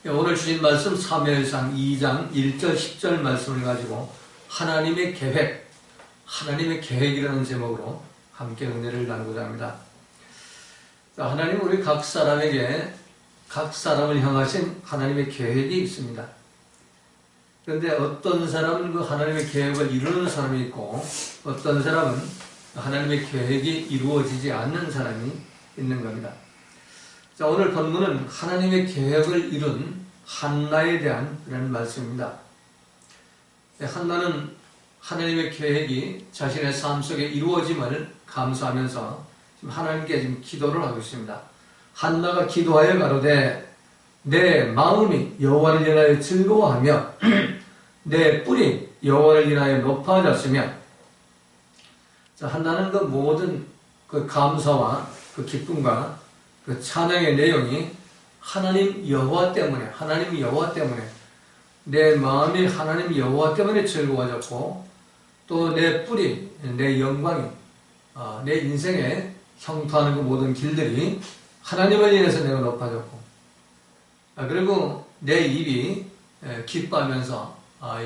오늘 주신 말씀 사무엘상 2장 1절 10절 말씀을 가지고 하나님의 계획이라는 제목으로 함께 은혜를 나누고자 합니다. 하나님은 우리 각 사람에게 각 사람을 향하신 하나님의 계획이 있습니다. 그런데 어떤 사람은 그 하나님의 계획을 이루는 사람이 있고 어떤 사람은 하나님의 계획이 이루어지지 않는 사람이 있는 겁니다. 자, 오늘 본문은 하나님의 계획을 이룬 한나에 대한 그런 말씀입니다. 한나는 하나님의 계획이 자신의 삶 속에 이루어짐을 감사하면서 지금 하나님께 지금 기도를 하고 있습니다. 한나가 기도하여 가로되 내 마음이 여호와를 인하여 즐거워하며 내 뿔이 여호와를 인하여 높아졌으며, 자, 한나는 그 모든 그 감사와 그 기쁨과 그 찬양의 내용이 하나님 여호와 때문에 내 마음이 하나님 여호와 때문에 즐거워졌고, 또 내 뿔이, 내 영광이, 내 인생에 형통하는 그 모든 길들이 하나님을 인해서 내가 높아졌고, 그리고 내 입이 기뻐하면서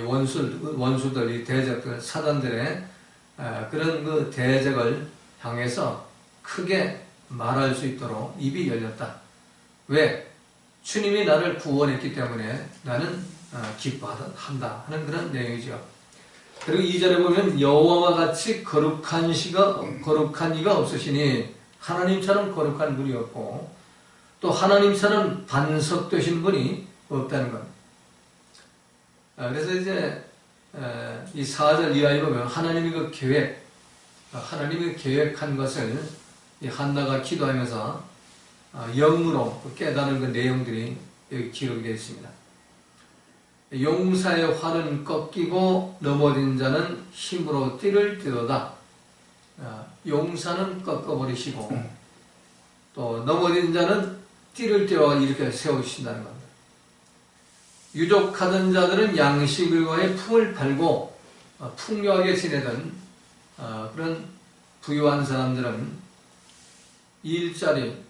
원수들, 이 대적들, 사단들의 그런 그 대적을 향해서 크게 말할 수 있도록 입이 열렸다. 왜? 주님이 나를 구원했기 때문에 나는 기뻐한다 하는 그런 내용이죠. 그리고 2절에 보면 여호와와 같이 거룩한 이가 없으시니, 하나님처럼 거룩한 분이 없고 또 하나님처럼 반석되신 분이 없다는 것. 그래서 이제 이 4절 이하에 보면 하나님의 그 계획, 하나님이 계획한 것을 이 한나가 기도하면서 영으로 깨달은 그 내용들이 여기 기록이 되어 있습니다. 용사의 활은 꺾이고 넘어진 자는 힘으로 띠를 띠도다. 용사는 꺾어버리시고 또 넘어진 자는 띠를 띠어 이렇게 세우신다는 겁니다. 유족하던 자들은 양식을 위하여 품을 팔고 풍요하게 지내던 그런 부유한 사람들은 일자리,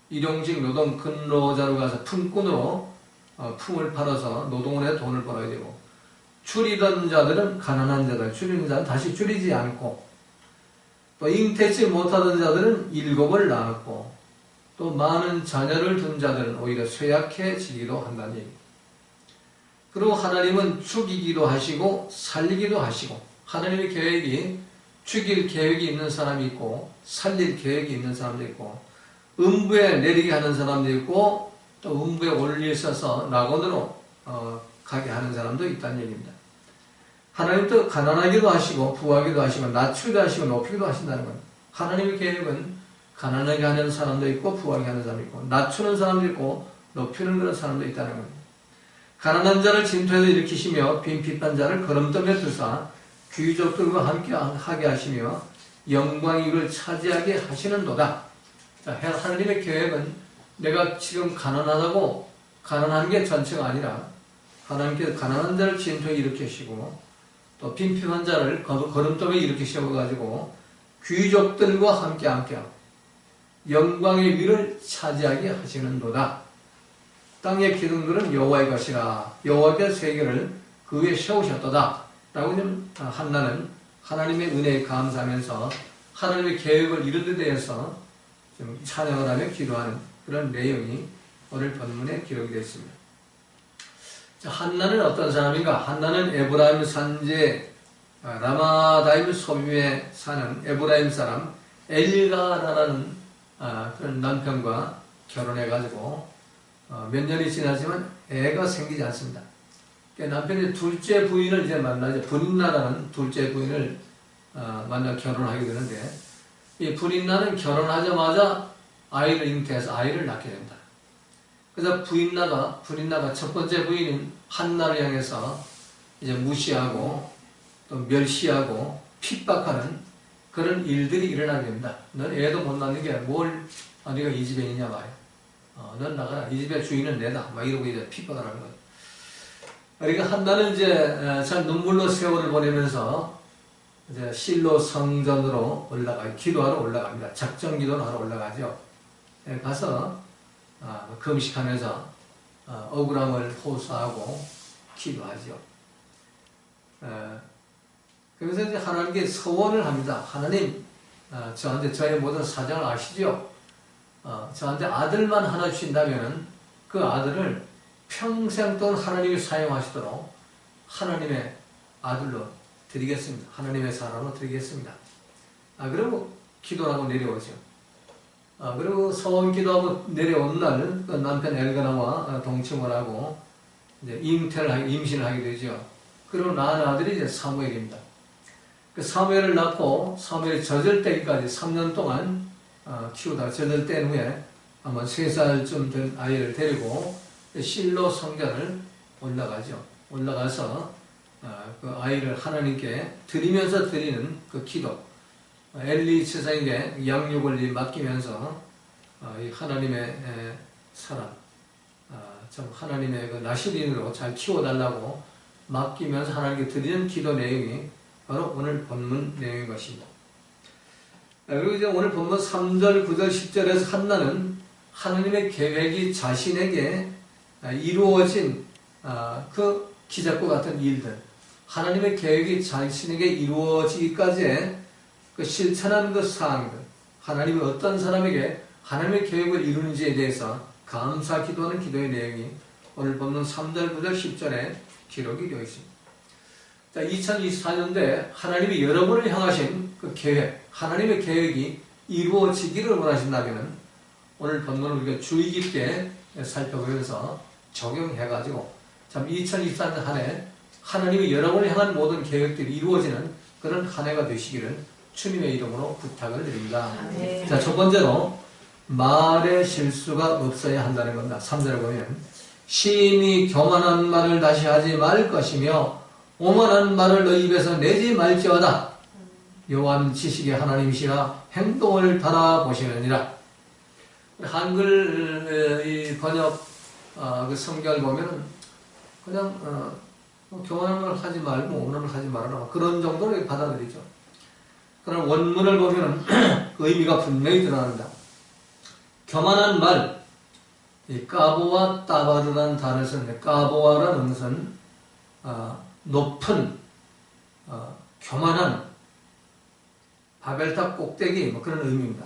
일용직 노동 근로자로 가서 품꾼으로 품을 팔아서 노동을 해서 돈을 벌어야 되고, 줄이던 자들은 가난한 자들, 줄이는 자는 다시 줄이지 않고, 또 잉태치 못하던 자들은 7을 낳았고, 또 많은 자녀를 둔 자들은 오히려 쇠약해지기도 한다는 얘기. 그리고 하나님은 죽이기도 하시고 살리기도 하시고, 하나님의 계획이 죽일 계획이 있는 사람이 있고 살릴 계획이 있는 사람도 있고, 음부에 내리게 하는 사람도 있고 또 음부에 올리셔서 낙원으로 가게 하는 사람도 있다는 얘기입니다. 하나님도 가난하기도 하시고 부하기도 하시고 낮추기도 하시고 높이기도 하신다는 겁니다. 하나님의 계획은 가난하게 하는 사람도 있고 부하게 하는 사람도 있고 낮추는 사람도 있고 높이는 그런 사람도 있다는 겁니다. 가난한 자를 진토에서 일으키시며 빈핍한 자를 거름돌에 두사 귀족들과 함께 하게 하시며 영광의 위를 차지하게 하시는도다. 자, 하나님의 계획은 내가 지금 가난하다고 가난한 게 전체가 아니라 하나님께서 가난한 자를 진토에 일으키시고 또 빈핍한 자를 거름돌에 일으키셔가지고 귀족들과 함께 하고 영광의 위를 차지하게 하시는도다. 땅의 기둥들은 여호와의 것이라 여호와께서 세계를 그 위에 세우셨도다. 라고 한나는 하나님의 은혜에 감사하면서 하나님의 계획을 이루는 데 대해서 좀 찬양을 하며 기도하는 그런 내용이 오늘 본문에 기록이 되어 있습니다. 자, 한나는 어떤 사람인가? 한나는 에브라임 산지의 라마다임 소유에 사는 에브라임 사람 엘가라라는 그런 남편과 결혼해가지고 몇 년이 지나지만 애가 생기지 않습니다. 남편이 둘째 부인을 이제 만나죠. 브린나라는 둘째 부인을 만나 결혼하게 되는데, 이 브린나는 결혼하자마자 아이를 잉태해서 아이를 낳게 됩니다. 그래서 브린나가 첫 번째 부인인 한나를 향해서 이제 무시하고 또 멸시하고 핍박하는 그런 일들이 일어나게 됩니다. 넌 애도 못 낳는 게 네가 이 집에 있냐 말이야. 넌 나가라. 이 집의 주인은 내다. 막 이러고 이제 핍박을 하는 거예요. 그러니까 한나는 이제 참 눈물로 세월을 보내면서 이제 실로 성전으로 기도하러 올라갑니다. 작정 기도를 하러 올라가죠. 가서 금식하면서 억울함을 호소하고 기도하죠. 그래서 이제 하나님께 서원을 합니다. 하나님, 저한테 저의 모든 사정을 아시죠? 저한테 아들만 하나 주신다면 그 아들을 평생 동안 하나님이 사용하시도록 하나님의 아들로 드리겠습니다. 하나님의 사람으로 드리겠습니다. 그리고 기도를 하고 내려오죠. 그리고 서원 기도하고 내려온 날, 그 남편 엘가나와 동침을 하고, 이제 임신을 하게 되죠. 그리고 낳은 아들이 이제 사무엘입니다. 그 사무엘을 낳고, 사무엘이 젖을 때까지 3년 동안 키우다가 젖을 뗀 후에 아마 3살쯤 된 아이를 데리고 실로 성전을 올라가죠. 올라가서 그 아이를 하나님께 드리면서 드리는 그 기도, 엘리 세상에게 양육을 맡기면서 이 하나님의 사람, 좀 하나님의 그 나시린으로 잘 키워달라고 맡기면서 하나님께 드리는 기도 내용이 바로 오늘 본문 내용인 것입니다. 그리고 이제 오늘 본문 3절, 9절, 10절에서 한나는 하나님의 계획이 자신에게 이루어진 그 기적과 같은 일들, 하나님의 계획이 자신에게 이루어지기까지의 그 실천한 그 사항들, 하나님이 어떤 사람에게 하나님의 계획을 이루는지에 대해서 감사 기도하는 기도의 내용이 오늘 본문 3절, 9절, 10절에 기록이 되어 있습니다. 자, 2024년도에 하나님이 여러분을 향하신 그 계획, 하나님의 계획이 이루어지기를 원하신다면 오늘 본문을 우리가 주의 깊게 살펴보면서 적용해가지고 참 2024년 한 해 하나님이 여러분을 향한 모든 계획들이 이루어지는 그런 한 해가 되시기를 주님의 이름으로 부탁을 드립니다. 네. 자, 첫 번째로 말의 실수가 없어야 한다는 겁니다. 3절에 보면 시인이 교만한 말을 다시 하지 말 것이며 오만한 말을 너 입에서 내지 말지어다. 여호와는 지식의 하나님이시라 행동을 바라보시느니라. 한글 이 번역 그 성경을 보면은 그냥 교만한 말 하지 말고 오만한 말 하지 말아라 그런 정도로 받아들이죠. 그러나 원문을 보면은 그 의미가 분명히 드러납니다. 교만한 말, 이 까보와 따바르라는 단어를 썼는데 까보아라는 것은 높은 교만한 바벨탑 꼭대기 뭐 그런 의미입니다.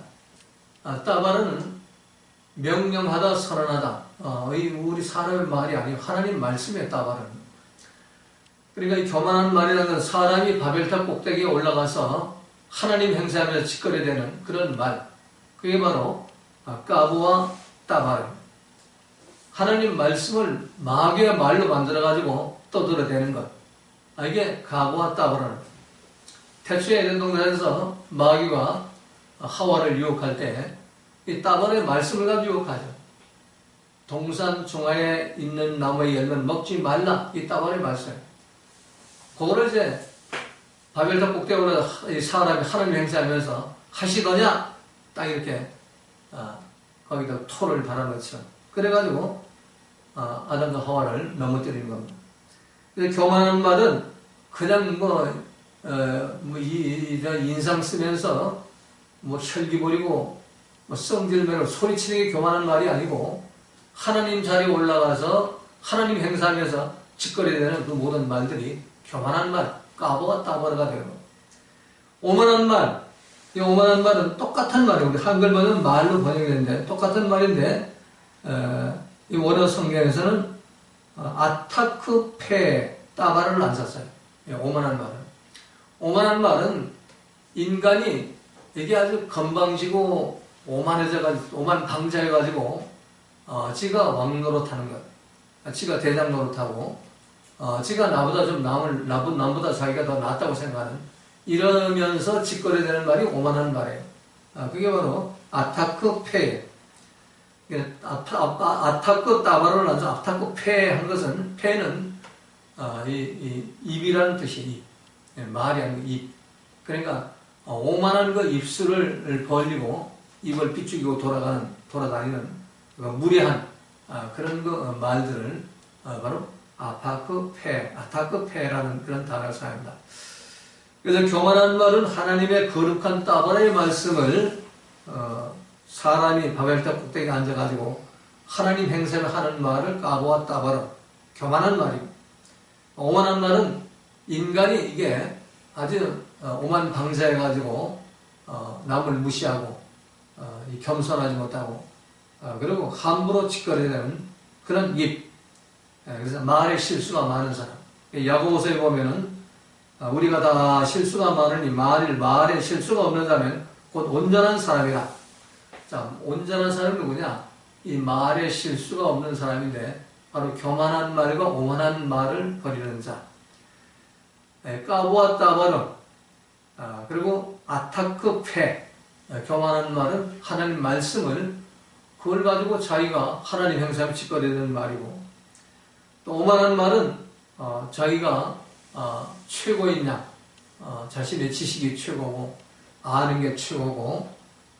따바르는 명령하다 선언하다 우리 사람의 말이 아니고 하나님 말씀의 따바르는. 그러니까 이 교만한 말이라는 건 사람이 바벨탑 꼭대기에 올라가서 하나님 행세하면서 짓거려야 되는 그런 말, 그게 바로 까부와 따바르. 하나님 말씀을 마귀의 말로 만들어가지고 떠들어대는 것, 이게 까부와 따바르는. 태초에 에덴 동산에서 마귀가 하와를 유혹할 때 이 따바르의 말씀을 가지고 유혹하죠. 동산 중앙에 있는 나무의 열매는 먹지 말라, 이 따바르의 말씀. 그거를 이제 바벨탑 꼭대기로 사람이 하나님 행세하면서 하시더냐? 딱 이렇게 거기다 토를 달아넣죠. 그래가지고 아담과 하와를 넘어뜨리는 겁니다. 교만한 말은 그냥 인상 쓰면서 혈기 부리고 성질매로 소리치는 게 교만한 말이 아니고 하나님 자리에 올라가서 하나님 행사하면서 짓거려야 되는 그 모든 말들이 교만한 말, 까보가 따바르가 되는 거예요. 오만한 말, 이 오만한 말은 똑같은 말이에요. 우리 한글말은 말로 번역이 되는데 똑같은 말인데 이 원어 성경에서는 아타크 페 따바르를 안 썼어요. 오만한 말은. 오만한 말은 인간이 이게 아주 건방지고 오만해져가지고 오만방자해가지고 지가 왕 노릇하는 거예요. 지가 대장 노릇하고 지가 나보다 좀 남보다 자기가 더 낫다고 생각하는, 이러면서 짓거려야 되는 말이 오만한 말이에요. 그게 바로 아타크 페. 아타크 따바로를 나서 아타크 페 한 것은, 페는 입이라는 뜻이 입. 말이 아니고 입. 그러니까 오만한 그 입술을 벌리고 입을 비추기고 돌아다니는 무례한 그런 그 말들을 바로 아타크 페라는 그런 단어를 사용합니다. 그래서 교만한 말은 하나님의 거룩한 따바라의 말씀을 사람이 바벨탑 꼭대기에 앉아가지고 하나님 행세를 하는 말을 까보아 따바라. 교만한 말이고, 오만한 말은 인간이 이게 아주 오만 방자해가지고 남을 무시하고 겸손하지 못하고 그리고 함부로 짓거리는 그런 입. 그래서 말에 실수가 많은 사람. 야고보서에 보면은 우리가 다 실수가 많으니 말에 실수가 없는 자면 곧 온전한 사람이라. 자, 온전한 사람이 누구냐? 이 말에 실수가 없는 사람인데 바로 교만한 말과 오만한 말을 버리는 자. 까보아 따바르. 그리고 아타크페. 교만한 말은 하나님 말씀을 그걸 가지고 자기가 하나님 행사에 짓거리는 말이고, 또 오만한 말은 자기가 최고인 양, 자신의 지식이 최고고 아는 게 최고고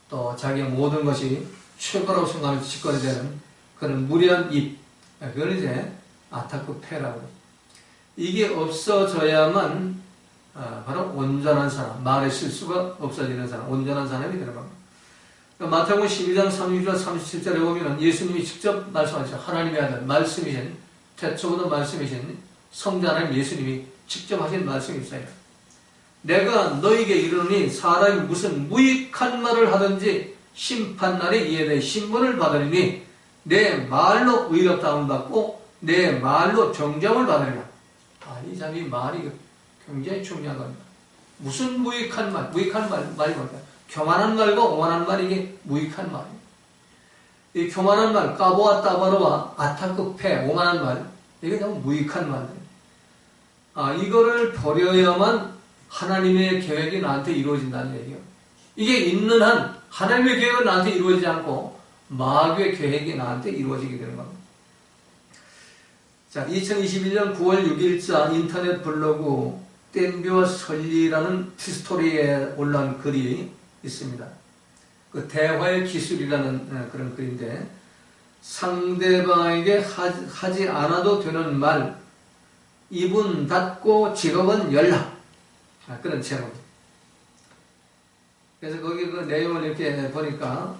또 자기의 모든 것이 최고라고 생각하면서 짓거리되는 그런 무례한 입, 그걸 이제 아타크페라고. 이게 없어져야만 바로 온전한 사람, 말의 실수가 없어지는 사람, 온전한 사람이 되는 겁니다. 그러니까 마태복음 12장 36절 37절에 보면 예수님이 직접 말씀하시죠. 하나님의 아들, 말씀이신, 태초부터 말씀이신 성자 하나님 예수님이 직접 하신 말씀이 있어요. 내가 너에게 이르노니 사람이 무슨 무익한 말을 하든지 심판날에 이에 대해 신문을 받으리니 내 말로 의롭다함을 받고 내 말로 정죄함을 받으리라. 이 자리 말이 굉장히 중요한 겁니다. 무슨 무익한 말, 말이 뭘까? 교만한 말과 오만한 말이 이게 무익한 말이에요. 이 교만한 말, 까보아 따바로와 아타크페, 오만한 말, 이게 너무 무익한 말들이에요. 이거를 버려야만 하나님의 계획이 나한테 이루어진다는 얘기예요. 이게 있는 한 하나님의 계획은 나한테 이루어지지 않고 마귀의 계획이 나한테 이루어지게 되는 겁니다. 자, 2021년 9월 6일자 인터넷 블로그 땡뷰와 설리라는 티스토리에 올라온 글이 있습니다. 그 대화의 기술이라는 그런 글인데, 상대방에게 하지 않아도 되는 말, 입은 닫고 직업은 연락. 그런 제목입니다. 그래서 거기 그 내용을 이렇게 보니까,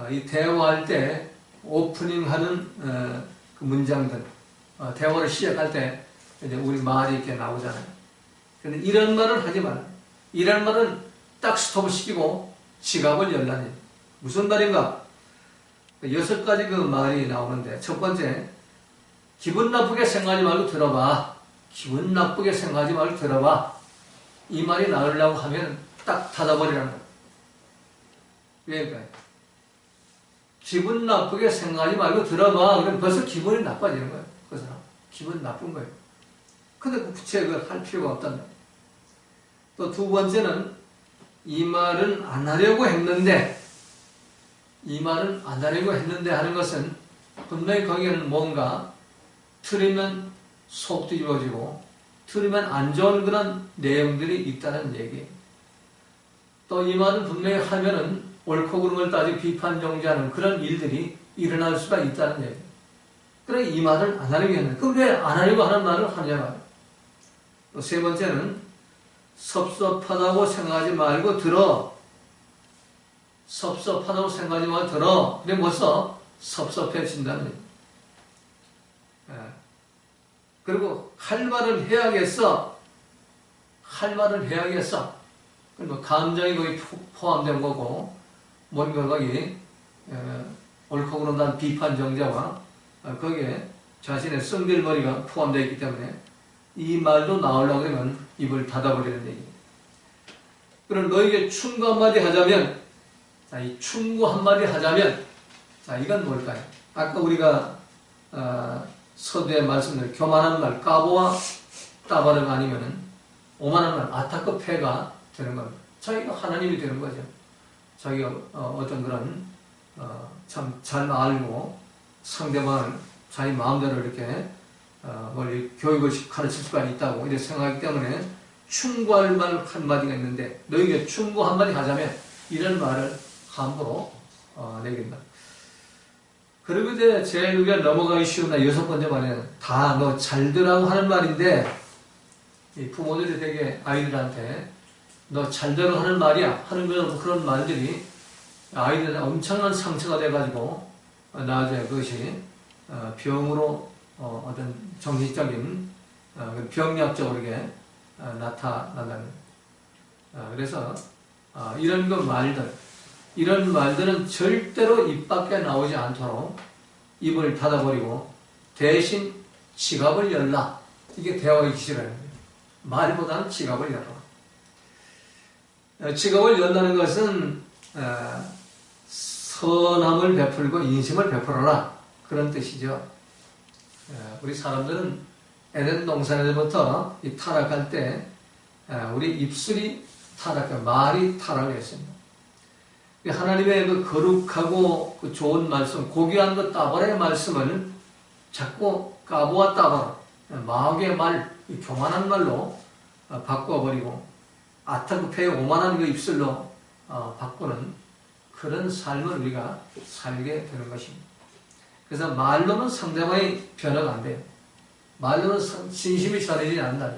이 대화할 때 오프닝 하는 그 문장들, 대화를 시작할 때 이제 우리 말이 이렇게 나오잖아요. 근데 이런 말을 하지 말아요. 이런 말은 딱 스톱을 시키고 지갑을 열라니. 무슨 말인가? 6가지 그 말이 나오는데, 첫 번째, 기분 나쁘게 생각하지 말고 들어봐. 기분 나쁘게 생각하지 말고 들어봐. 이 말이 나오려고 하면 딱 닫아버리라는 거예요. 왜일까요? 기분 나쁘게 생각하지 말고 들어봐. 그럼 벌써 기분이 나빠지는 거예요. 그 사람. 기분 나쁜 거예요. 근데 구체 그걸 할 필요가 없단 말이에요. 또 두 번째는, 이 말은 안 하려고 했는데, 이 말은 안 하려고 했는데 하는 것은 분명히 거기에는 뭔가 틀리면 속 뒤집어지고 틀리면 안 좋은 그런 내용들이 있다는 얘기예요. 또 이 말은 분명히 하면은 옳고 그른 걸 따지고 비판 정죄하는 그런 일들이 일어날 수가 있다는 얘기예요. 그래 이 말을 안 하려고 했는데, 그럼 왜 안 하려고 하는 말을 하냐고요. 또 세 번째는 섭섭하다고 생각하지 말고 들어. 섭섭하다고 생각하지 말고 들어. 그래 벌써 섭섭해진다는 얘기예요. 그리고 할 말을 해야겠어. 할 말을 해야겠어. 그리고 감정이 거기 포함된 거고, 뭔가 거기 옳고 그른다는 비판 정죄와 거기에 자신의 성질머리가 포함되어 있기 때문에 이 말도 나오려고 하면 입을 닫아버리는 얘기예요. 그럼 너에게 충고 한마디 하자면, 자, 이 충고 한마디 하자면, 자, 이건 뭘까요? 아까 우리가 서두에 말씀드린 교만한 말, 까보아 따바르가 아니면은 오만한 말, 아타크페가 되는 겁니다. 자기가 하나님이 되는 거죠. 자기가 어떤 그런 참 잘 알고 상대방을 자기 마음대로 이렇게 교육을 가르칠 수가 있다고 이렇게 생각하기 때문에 충고할 말 한마디가 있는데, 너에게 충고 한마디 하자면 이런 말을 함부로 내긴다. 그리고 이제 제일 우리가 넘어가기 쉬운 6번째 말에는 다 너 잘들라고 하는 말인데, 이 부모들이 되게 아이들한테 너 잘들어 하는 말이야 하는 그런 말들이 아이들한테 엄청난 상처가 돼가지고 나중에 그것이 병으로 어떤 정신적인 병리학적으로 이게 나타난다는 그래서 이런 이런 말들은 절대로 입 밖에 나오지 않도록 입을 닫아버리고 대신 지갑을 열라. 이게 대화의 기술이라는 거예요. 말보다는 지갑을 열라. 지갑을 열라는 것은 선함을 베풀고 인심을 베풀어라. 그런 뜻이죠. 우리 사람들은 에덴 동산에서부터 이 타락할 때 우리 입술이 말이 타락을 했습니다. 하나님의 그 거룩하고 그 좋은 말씀, 고귀한 그 따바라의 말씀을 자꾸 까보아 따바라, 마귀의 말, 교만한 말로 바꿔버리고 아타크페의 오만한 그 입술로 바꾸는 그런 삶을 우리가 살게 되는 것입니다. 그래서 말로는 상대방의 변화가 안 돼요. 말로는 진심이 전해지지 않는다.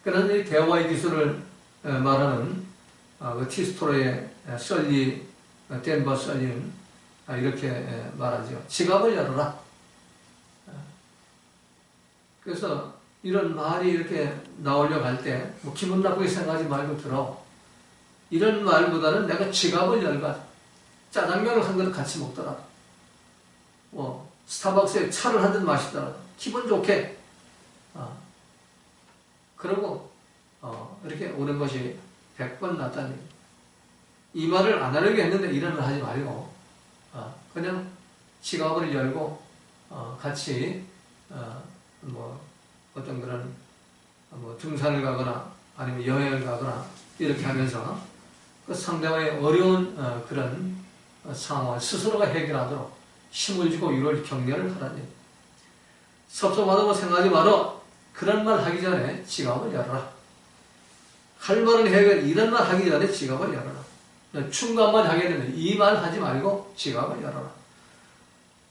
그런 이 대화의 기술을 말하는 그 티스토로의 덴버 썰리는 이렇게 말하죠. 지갑을 열어라. 그래서 이런 말이 이렇게 나오려고 할 때 뭐 기분 나쁘게 생각하지 말고 들어. 이런 말보다는 내가 지갑을 열고 짜장면을 한 그릇 같이 먹더라도 뭐 스타벅스에 차를 한 잔 마시더라도 기분 좋게 그러고 이렇게 오는 것이 100번 낫다는 얘기입니다. 이 말을 안 하려고 했는데 이런 걸 하지 말고 그냥 지갑을 열고 같이 뭐 어떤 그런 뭐 등산을 가거나 아니면 여행을 가거나 이렇게 하면서 그 상대방의 어려운 그런 상황을 스스로가 해결하도록 힘을 주고 위로를 격려를 하라는 얘기입니다. 섭섭하다고 생각하지 말아. 그런 말 하기 전에 지갑을 열어라. 할 말은 해결, 이런 말 하기 전에 지갑을 열어라. 충고한 말 하겠는데 이 말 하지 말고 지갑을 열어라.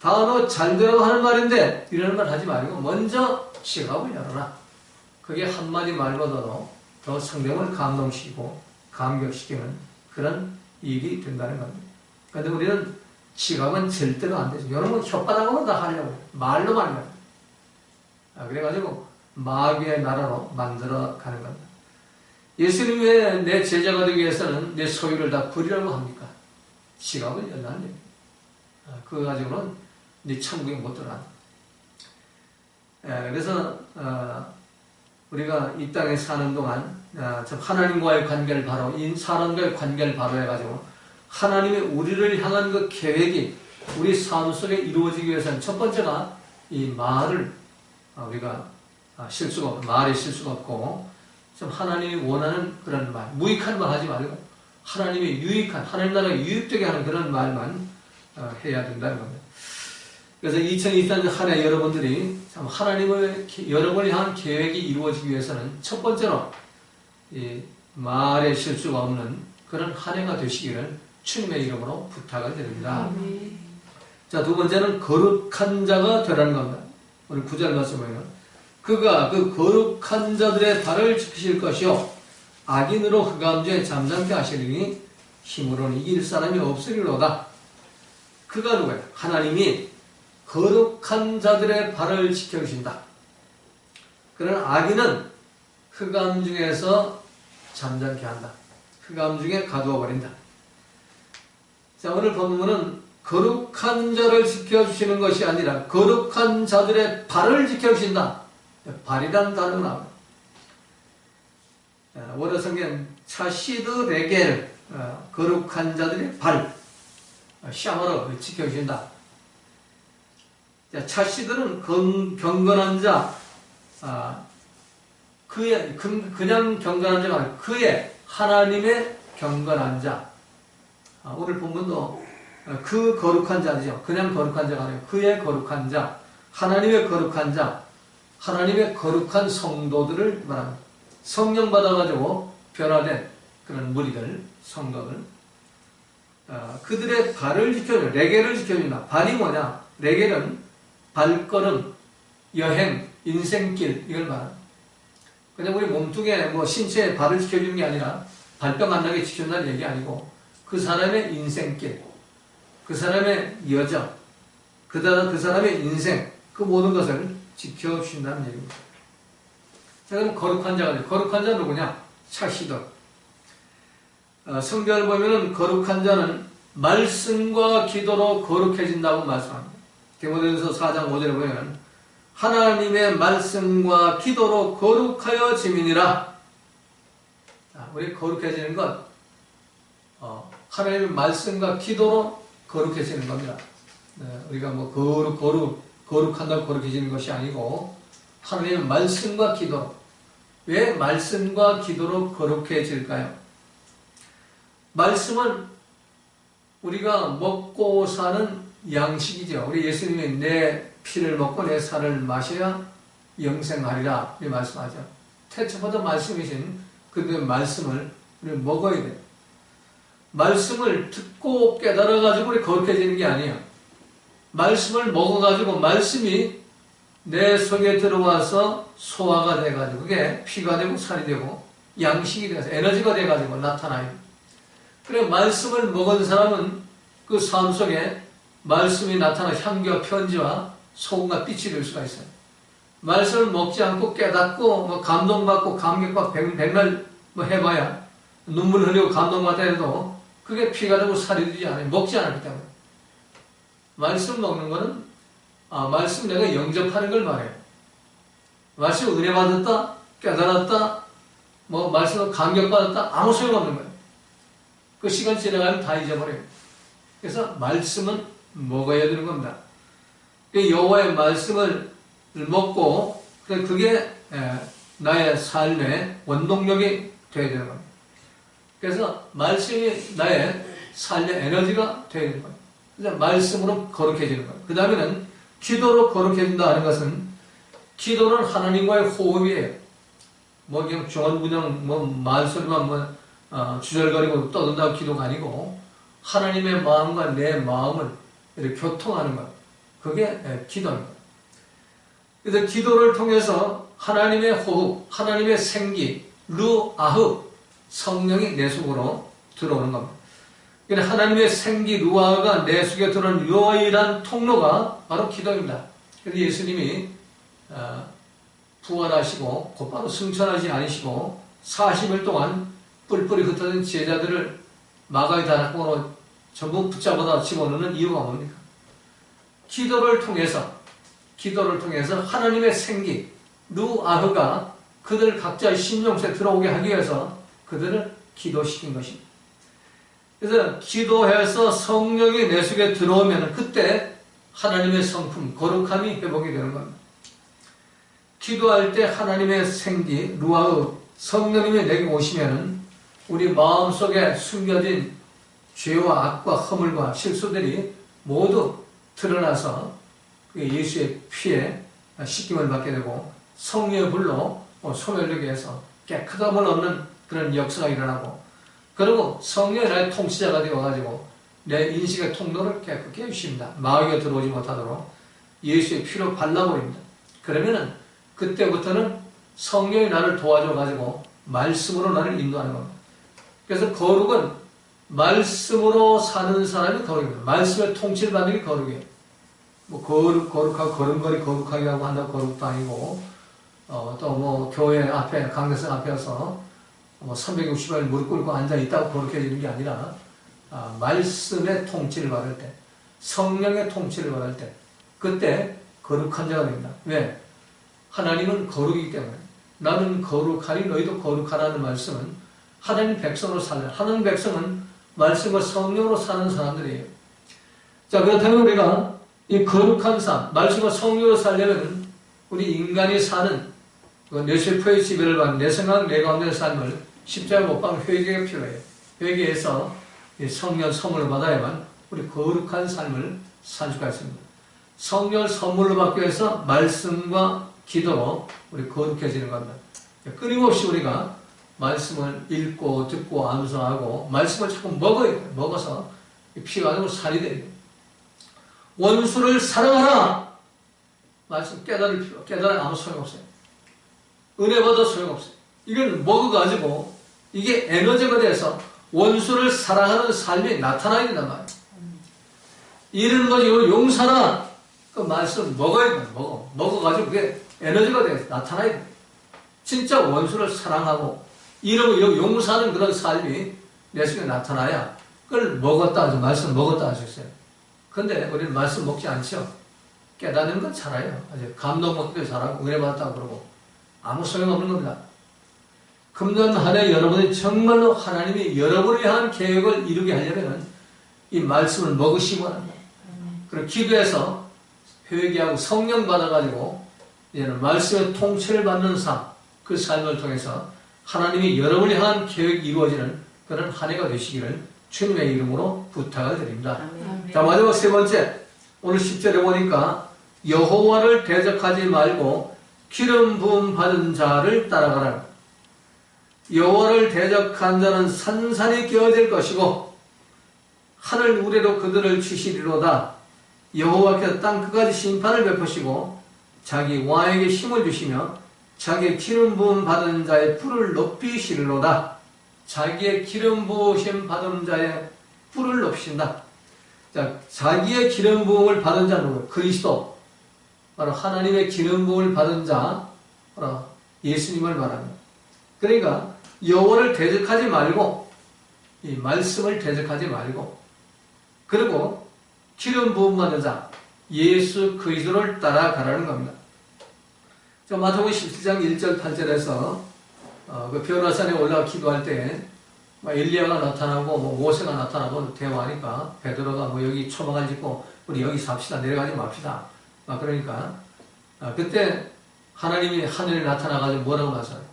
너 잘 되라고 하는 말인데 이런 말 하지 말고 먼저 지갑을 열어라. 그게 한마디 말보다도 더 상대방을 감동시키고 감격시키는 그런 일이 된다는 겁니다. 그런데 우리는 지갑은 절대로 안 되죠. 여러분 혓바닥으로 다 하려고 해요. 말로만 해요. 그래가지고 마귀의 나라로 만들어 가는 겁니다. 예수님 왜 내 제자가 되기 위해서는 내 소유를 다 버리라고 합니까? 지갑을 열라는 얘기입니다. 그거 가지고는 네 천국에 못 들어간다. 그래서 우리가 이 땅에 사는 동안 하나님과의 관계를 바로 사람과의 관계를 바로 해가지고 하나님의 우리를 향한 그 계획이 우리 삶 속에 이루어지기 위해서는 첫 번째가 이 말을 우리가 말이 실수가 없고 좀 하나님이 원하는 그런 말, 무익한 말 하지 말고 하나님이 유익한, 하나님 나라가 유익되게 하는 그런 말만 해야 된다는 겁니다. 그래서 2023년 한 해 여러분들이 참 여러분을 향한 계획이 이루어지기 위해서는 첫 번째로 이 말에 실수가 없는 그런 한 해가 되시기를 주님의 이름으로 부탁을 드립니다. 자, 두 번째는 거룩한 자가 되라는 겁니다. 오늘 9절 말씀 보면 그가 그 거룩한 자들의 발을 지키실 것이요 악인으로 흑암죄에 잠잠케 하시리니 힘으로는 이길 사람이 없으리로다. 그가 누구예요? 하나님이 거룩한 자들의 발을 지켜주신다. 그러나 악인은 흑암 중에서 잠잠케 한다. 흑암 중에 가두어 버린다. 자, 오늘 본문은 거룩한 자를 지켜주시는 것이 아니라 거룩한 자들의 발을 지켜주신다. 발이라는 단어가 나옵니다. 원어 성경 차시드 레겔 거룩한 자들의 발 샤머로 지켜주신다. 차시드는 경건한 자, 그냥 경건한 자가 아니라 그의 하나님의 경건한 자. 오늘 본문도 그 거룩한 자죠. 그냥 거룩한 자가 아니라 그의 거룩한 자, 하나님의 거룩한 자, 하나님의 거룩한 성도들을 말합니다. 성령 받아가지고 변화된 그런 무리들, 성도들. 그들의 발을 지켜줘. 레겔을 지켜준다. 발이 뭐냐? 레겔은 발걸음, 여행, 인생길, 이걸 말합니다. 그냥 우리 몸뚱에, 신체에 발을 지켜주는 게 아니라 발병 안 나게 지켜준다는 얘기 아니고 그 사람의 인생길, 그 사람의 여정, 그 사람의 인생, 그 모든 것을 지켜주신다는 얘기입니다. 자, 그럼 거룩한 자가 돼요. 거룩한 자는 누구냐? 차시더. 성경을 보면은 거룩한 자는 말씀과 기도로 거룩해진다고 말씀합니다. 디모데전서 4장 5절에 보면 하나님의 말씀과 기도로 거룩하여 지민이라. 우리 거룩해지는 것, 하나님의 말씀과 기도로 거룩해지는 겁니다. 우리가 뭐 거룩한다고 거룩해지는 것이 아니고 하나님의 말씀과 기도로. 왜 말씀과 기도로 거룩해질까요? 말씀은 우리가 먹고 사는 양식이죠. 우리 예수님이 내 피를 먹고 내 살을 마셔야 영생하리라 이 말씀하죠. 태초부터 말씀이신 그 말씀을 우리 먹어야 돼요. 말씀을 듣고 깨달아가지고 우리 거룩해지는 게 아니에요. 말씀을 먹어가지고 말씀이 내 속에 들어와서 소화가 돼가지고 그게 피가 되고 살이 되고 양식이 돼서 에너지가 돼가지고 나타나요. 그래 말씀을 먹은 사람은 그 삶 속에 말씀이 나타나 향기와 편지와 소금과 빛이 될 수가 있어요. 말씀을 먹지 않고 깨닫고 뭐 감동받고 감격받고 백날 뭐 해봐야 눈물 흘리고 감동받다 해도 그게 피가 되고 살이 되지 않아요. 먹지 않았기 때문에. 말씀 먹는 거는 말씀 내가 영접하는 걸 말해요. 말씀 은혜 받았다, 깨달았다, 뭐 말씀으로 감격받았다 아무 소용없는 거예요. 그 시간 지나가면 다 잊어버려요. 그래서 말씀은 먹어야 되는 겁니다. 여호와의 말씀을 먹고 그게 나의 삶의 원동력이 되어야 되는 겁니다. 그래서 말씀이 나의 삶의 에너지가 되어야 되는 겁니다. 그래서 말씀으로 거룩해지는 거예요. 그 다음에는 기도로 거룩해진다 하는 것은 기도는 하나님과의 호흡이에요. 뭐 그냥 중언부냥 뭐 말소리만 주절거리고 떠든다고 기도가 아니고 하나님의 마음과 내 마음을 이렇게 교통하는 것. 그게 기도입니다. 그래서 기도를 통해서 하나님의 호흡, 하나님의 생기, 루아흐, 성령이 내 속으로 들어오는 겁니다. 그래서 하나님의 생기, 루아흐가 내 속에 들어오는 유일한 통로가 바로 기도입니다. 그래서 예수님이 부활하시고 곧바로 승천하지 않으시고 40일 동안 뿔뿔이 흩어진 제자들을 마가의 다락방으로 전부 붙잡아다 집어넣는 이유가 뭡니까? 기도를 통해서 하나님의 생기, 루아흐가 그들 각자의 심령속에 들어오게 하기 위해서 그들을 기도시킨 것입니다. 그래서 기도해서 성령이 내 속에 들어오면 그때 하나님의 성품, 거룩함이 회복이 되는 겁니다. 기도할 때 하나님의 생기, 루아흐, 성령님이 내게 오시면 우리 마음속에 숨겨진 죄와 악과 허물과 실수들이 모두 드러나서 예수의 피에 씻김을 받게 되고 성령의 불로 소멸되게 해서 깨끗함을 얻는 그런 역사가 일어나고 그리고 성령이 나의 통치자가 되어가지고 내 인식의 통로를 깨끗게 해주십니다. 마귀가 들어오지 못하도록 예수의 피로 발라버립니다. 그러면은 그때부터는 성령이 나를 도와줘가지고 말씀으로 나를 인도하는 겁니다. 그래서 거룩은 말씀으로 사는 사람이 거룩입니다. 말씀의 통치를 받는 게 거룩이에요. 뭐 거룩하고 걸음걸이 거룩하게 하고 한다고 거룩도 아니고 또 뭐 교회 앞에 강대상 앞에서 뭐 360일 무릎 꿇고 앉아 있다고 거룩해지는 게 아니라 말씀의 통치를 받을 때 성령의 통치를 받을 때 그때 거룩한 자가 됩니다. 왜? 하나님은 거룩이기 때문에 나는 거룩하니 너희도 거룩하라는 말씀은 하나님 백성으로 살라. 하나님 백성은 말씀과 성령으로 사는 사람들이에요. 자, 그렇다면 우리가 이 거룩한 삶, 말씀과 성령으로 살려면 우리 인간이 사는 내 세포의 지배를 받는 내 생각, 내 가운데의 삶을 십자가 못 박는 회개가 필요해요. 회개해서 성령 선물을 받아야만 우리 거룩한 삶을 살 수가 있습니다. 성령을 선물로 받기 위해서 말씀과 기도로 우리 거룩해지는 겁니다. 끊임없이 우리가 말씀을 읽고 듣고 암송하고 말씀을 자꾸 먹어야 돼요. 먹어서 피가 되고 살이 돼요. 원수를 사랑하라. 말씀 깨달아 아무 소용없어요. 은혜 받아 소용없어요. 이걸 먹어가지고 이게 에너지가 돼서 원수를 사랑하는 삶이 나타나야 된단 말이에요. 이런 거지 용서하라. 그 말씀 먹어야 돼. 먹어가지고 그게 에너지가 돼. 나타나야 돼. 진짜 원수를 사랑하고 이러고 용서하는 그런 삶이 내 속에 나타나야 그걸 먹었다 하죠. 말씀 먹었다 하셨어요. 근데 우리는 말씀 먹지 않죠. 깨닫는 건 잘해요. 아주 감동 먹기도 잘하고 은혜 받았다고 그러고 아무 소용없는 겁니다. 금년 한 해 여러분이 정말로 하나님이 여러분을 향한 계획을 이루게 하려면 이 말씀을 먹으시기 바랍니다. 그리고 기도해서 회개하고 성령 받아가지고 이제는 말씀의 통치를 받는 삶, 그 삶을 통해서 하나님이 여러분을 향한 계획이 이루어지는 그런 한 해가 되시기를 주님의 이름으로 부탁을 드립니다. 아멘. 자, 마지막 세 번째, 오늘 10절에 보니까 여호와를 대적하지 말고 기름 부음 받은 자를 따라가라. 여호와를 대적한 자는 산산이 깨어질 것이고 하늘 우레로 그들을 치시리로다. 여호와께서 땅 끝까지 심판을 베푸시고 자기 왕에게 힘을 주시며 자기의 기름 부음 받은 자의 뿔을 높이시리로다. 자기의 기름 부으심 받은 자의 뿔을 높이신다. 자, 자기의 기름 부음을 받은 자는 그리스도, 바로 하나님의 기름 부음을 받은 자, 바로 예수님을 말합니다. 그러니까 여호와를 대적하지 말고 이 말씀을 대적하지 말고 그리고 기름 부음 받은 자 예수 그리스도를 따라가라는 겁니다. 자, 마태복음 17장 1절 8절에서 그 변화산에 올라가 기도할 때 엘리야가 나타나고 모세가 나타나고 대화하니까 베드로가 여기 초막을 짓고 우리 여기 삽시다, 내려가지 맙시다. 그러니까 그때 하나님이 하늘에 나타나가지고 뭐라고 말씀하세요?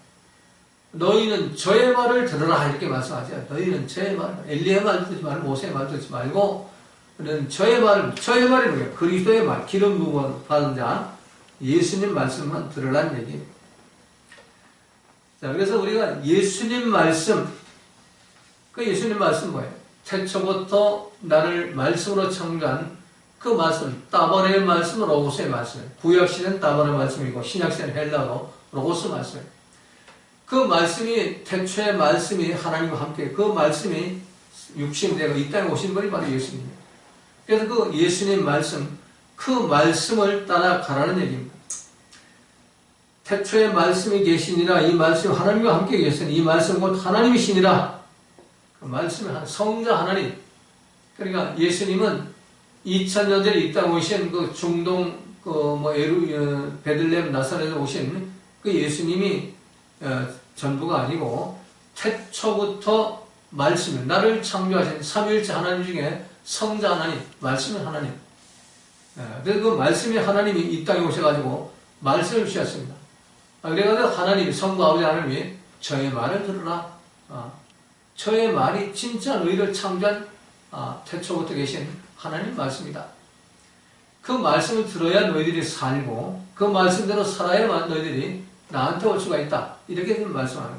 너희는 저의 말을 들으라 이렇게 말씀하죠. 너희는 저의 말, 엘리야의 말 듣지 말고 모세의 말 듣지 말고 너는 저의 말이 뭐예요? 그리스도의 말, 기름 부음 받은 자 예수님 말씀만 들으라는 얘기예요. 자, 그래서 우리가 예수님 말씀, 그 예수님 말씀 뭐예요? 태초부터 나를 말씀으로 창조한 그 말씀, 따바레의 말씀, 로고스의 말씀. 구약시대는 따바레의 말씀이고 신약시대는 헬라어 로고스 말씀. 그 말씀이 태초의 말씀이 하나님과 함께 그 말씀이 육신되고 이 땅에 오신 분이 바로 예수님이에요. 그래서 그 예수님 말씀, 그 말씀을 따라가라는 얘기입니다. 태초의 말씀이 계시니라. 이 말씀 하나님과 함께 계시니 이 말씀 곧 하나님이시니라. 그 말씀이 성자 하나님. 그러니까 예수님은 2000년 전에 이 땅에 오신 그 중동 베들레헴 나사렛에 오신 그 예수님이 전부가 아니고 태초부터 말씀을 나를 창조하신 삼위일체 하나님 중에 성자 하나님, 말씀은 하나님. 그래서 그 말씀이 하나님이 이 땅에 오셔가지고 말씀을 주셨습니다. 그래가지고 하나님이 성부 아버지 하나님이 저의 말을 들으라. 저의 말이 진짜 너희를 창조한 태초부터 계신 하나님 말씀이다. 그 말씀을 들어야 너희들이 살고 그 말씀대로 살아야만 너희들이 나한테 올 수가 있다. 이렇게 말씀하는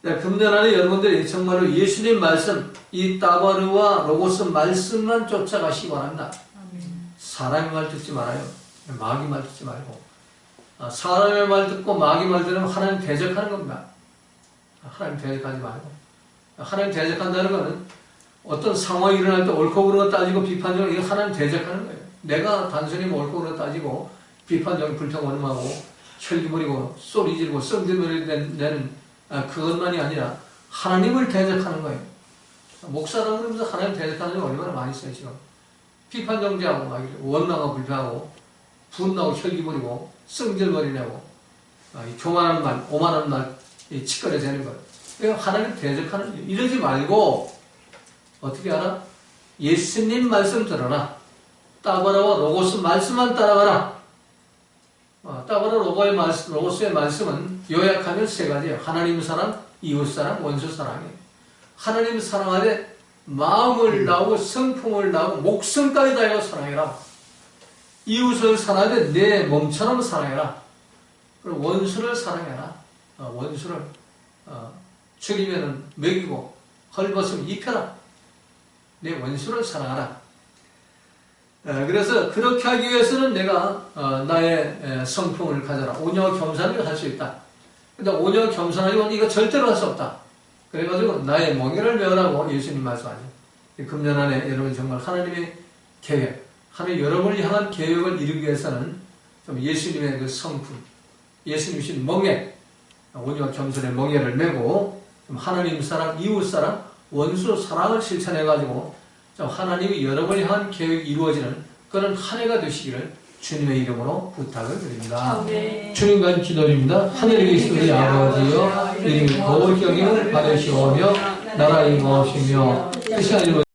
거예요. 금년 안에 여러분들이 정말로 예수님 말씀, 이 따바르와 로고스 말씀만 쫓아가시기 바랍니다. 사람의 말 듣지 말아요. 마귀 말 듣지 말고. 사람의 말 듣고 마귀 말 들으면 하나님 대적하는 겁니다. 하나님 대적하지 말고. 하나님 대적한다는 것은 어떤 상황이 일어날 때 옳고 그르고 따지고 비판적으로 이거 하나님 대적하는 거예요. 내가 단순히 옳고 그르고 따지고 비판적인 불평원음하고 혈기 부리고 소리 지르고 썩들머리 내는 그것만이 아니라 하나님을 대적하는 거예요. 목사라고 그러면서 하나님 대적하는 게 얼마나 많이 있어요, 지금. 비판 정죄하고 막 원망하고 불평하고 분나고 혈기 부리고 성질버리냐고 교만한 말, 오만한 말 치거려 되는 거예요. 그러니까 하나님 대적하는 일. 이러지 말고 어떻게 하라? 예수님 말씀 들어라. 따바라와 로고스 말씀만 따라가라. 따바라 로고스의 말씀은 요약하면 세 가지예요. 하나님 사랑, 이웃 사랑, 원수 사랑이에요. 하나님 사랑하되 마음을 다하고 성품을 다하고 목숨까지 다하여 사랑해라. 이웃을 사랑하되 내 몸처럼 사랑해라. 그리고 원수를 사랑해라. 원수를 죽이면 먹이고 헐벗으면 입혀라. 내 원수를 사랑하라. 그래서 그렇게 하기 위해서는 내가 나의 성품을 가져라. 온유와 겸손을 할 수 있다. 근데 온유와 겸손하지만 이거 절대로 할 수 없다. 그래가지고 나의 멍에를 메우라고 예수님 말씀하죠. 금년 안에 여러분 정말 하나님의 계획, 하나님 여러분을 향한 계획을 이루기 위해서는 좀 예수님의 그 성품, 예수님이신 멍에, 온유와 겸손의 멍에를 메고 좀 하나님 사랑, 이웃 사랑, 원수 사랑을 실천해가지고 좀 하나님이 여러분을 향한 계획이 이루어지는 그런 한 해가 되시기를 주님의 이름으로 부탁을 드립니다. 주님과 기도드립니다. 하늘에 계신 우리 아버지여, 이름이 거룩히 여김을 받으시오며 나라의 임하시며 뜻이 아니로